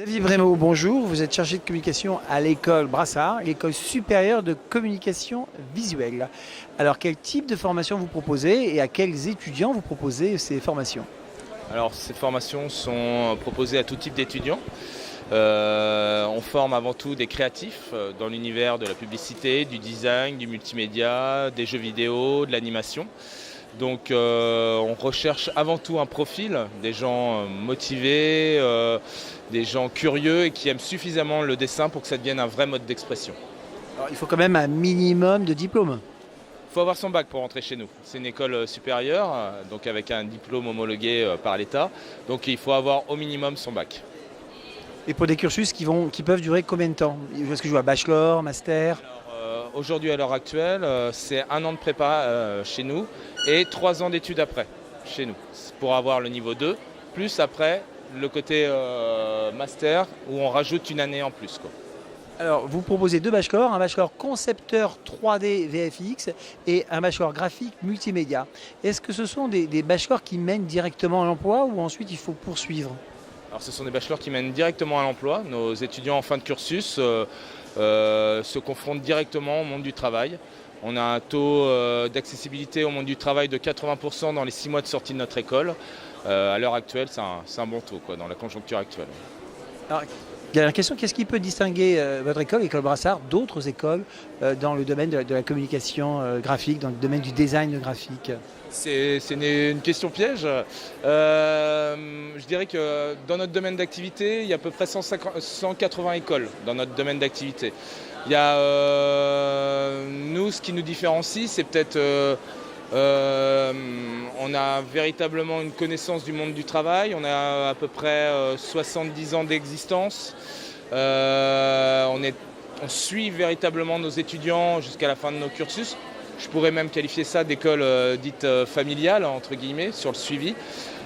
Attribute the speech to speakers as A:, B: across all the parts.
A: Xavier Brémaud, bonjour. Vous êtes chargé de communication à l'école Brassard, l'école supérieure de communication visuelle. Alors, quel type de formation vous proposez et à quels étudiants vous proposez ces formations?
B: Alors ces formations sont proposées à tout type d'étudiants. On forme avant tout des créatifs dans l'univers de la publicité, du design, du multimédia, des jeux vidéo, de l'animation. Donc on recherche avant tout un profil, des gens motivés, des gens curieux et qui aiment suffisamment le dessin pour que ça devienne un vrai mode d'expression.
A: Alors, il faut quand même un minimum de diplôme.
B: Il faut avoir son bac pour rentrer chez nous. C'est une école supérieure, donc avec un diplôme homologué par l'État. Donc il faut avoir au minimum son bac.
A: Et pour des cursus qui peuvent durer combien de temps? Est-ce que je vois bachelor, master?
B: Aujourd'hui, à l'heure actuelle, c'est 1 an de prépa chez nous et 3 ans d'études après chez nous pour avoir le niveau 2, plus après le côté master où on rajoute une année en plus, quoi.
A: Alors, vous proposez deux bachelors, un bachelor concepteur 3D VFX et un bachelor graphique multimédia. Est-ce que ce sont des bachelors qui mènent directement à l'emploi ou ensuite il faut poursuivre?
B: Alors, ce sont des bachelors qui mènent directement à l'emploi. Nos étudiants en fin de cursus se confrontent directement au monde du travail. On a un taux d'accessibilité au monde du travail de 80% dans les 6 mois de sortie de notre école. À l'heure actuelle, c'est un bon taux, quoi, dans la conjoncture actuelle.
A: Alors, dernière question, qu'est-ce qui peut distinguer votre école, l'école Brassard, d'autres écoles dans le domaine de la communication graphique, dans le domaine du design graphique?
B: C'est une question piège. Je dirais que dans notre domaine d'activité, il y a à peu près 180 écoles dans notre domaine d'activité. Il y a, nous, ce qui nous différencie, c'est peut-être on a véritablement une connaissance du monde du travail. On a à peu près 70 ans d'existence. On suit véritablement nos étudiants jusqu'à la fin de nos cursus. Je pourrais même qualifier ça d'école dite familiale, entre guillemets, sur le suivi.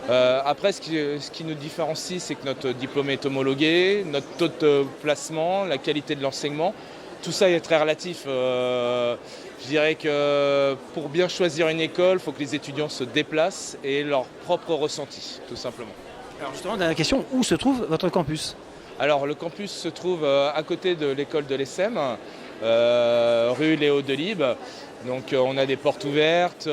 B: Après, ce qui nous différencie, c'est que notre diplôme est homologué, notre taux de placement, la qualité de l'enseignement. Tout ça est très relatif. Je dirais que pour bien choisir une école, il faut que les étudiants se déplacent et leur propre ressenti, tout simplement.
A: Alors justement, dernière question, où se trouve votre campus?
B: Alors, le campus se trouve à côté de l'école de l'ESSEM, rue Léo Delibes. Donc on a des portes ouvertes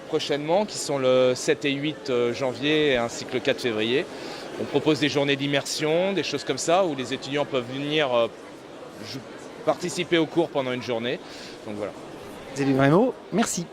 B: prochainement qui sont le 7 et 8 janvier ainsi que le 4 février. On propose des journées d'immersion, des choses comme ça où les étudiants peuvent venir participer au cours pendant une journée. Donc voilà.
A: Xavier Brémaud, merci.